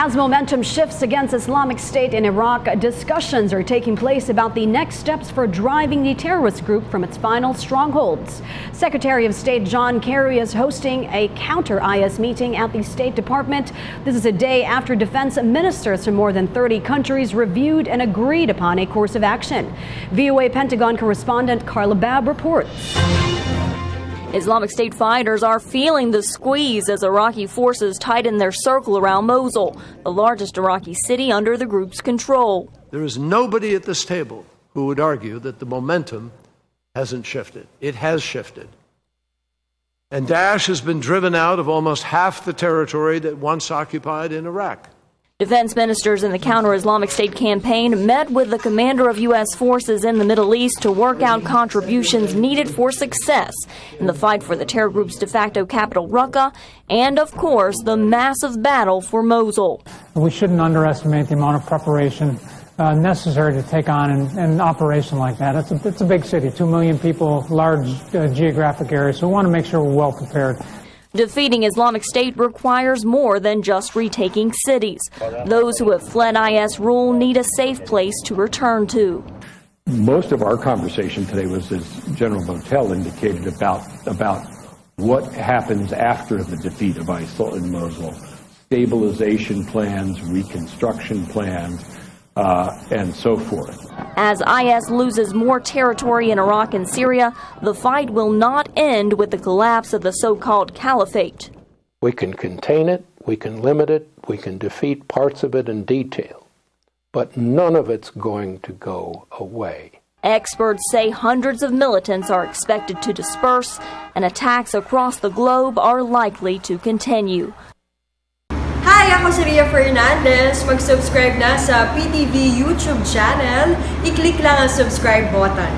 As momentum shifts against Islamic State in Iraq, discussions are taking place about the next steps for driving the terrorist group from its final strongholds. Secretary of State John Kerry is hosting a counter-IS meeting at the State Department. This is a day after defense ministers from more than 30 countries reviewed and agreed upon a course of action. VOA Pentagon correspondent Carla Babb reports. Islamic State fighters are feeling the squeeze as Iraqi forces tighten their circle around Mosul, the largest Iraqi city under the group's control. There is nobody at this table who would argue that the momentum hasn't shifted. It has shifted. And Daesh has been driven out of almost half the territory that once occupied in Iraq. Defense ministers in the Counter-Islamic State campaign met with the commander of U.S. forces in the Middle East to work out contributions needed for success in the fight for the terror group's de facto capital, Raqqa, and, of course, the massive battle for Mosul. We shouldn't underestimate the amount of preparation necessary to take on an operation like that. It's a big city, 2 million people, large geographic area, so we want to make sure we're well prepared. Defeating Islamic State requires more than just retaking cities. Those who have fled IS rule need a safe place to return to. Most of our conversation today was, as General Botel indicated, about what happens after the defeat of ISIL in Mosul. Stabilization plans, reconstruction plans, and so forth. As IS loses more territory in Iraq and Syria, the fight will not end with the collapse of the so-called caliphate. We can contain it, we can limit it, we can defeat parts of it in detail, but none of it's going to go away. Experts say hundreds of militants are expected to disperse, and attacks across the globe are likely to continue. Hi, ako si Ria Fernandez. Mag-subscribe na sa PTV YouTube channel. I-click lang ang subscribe button.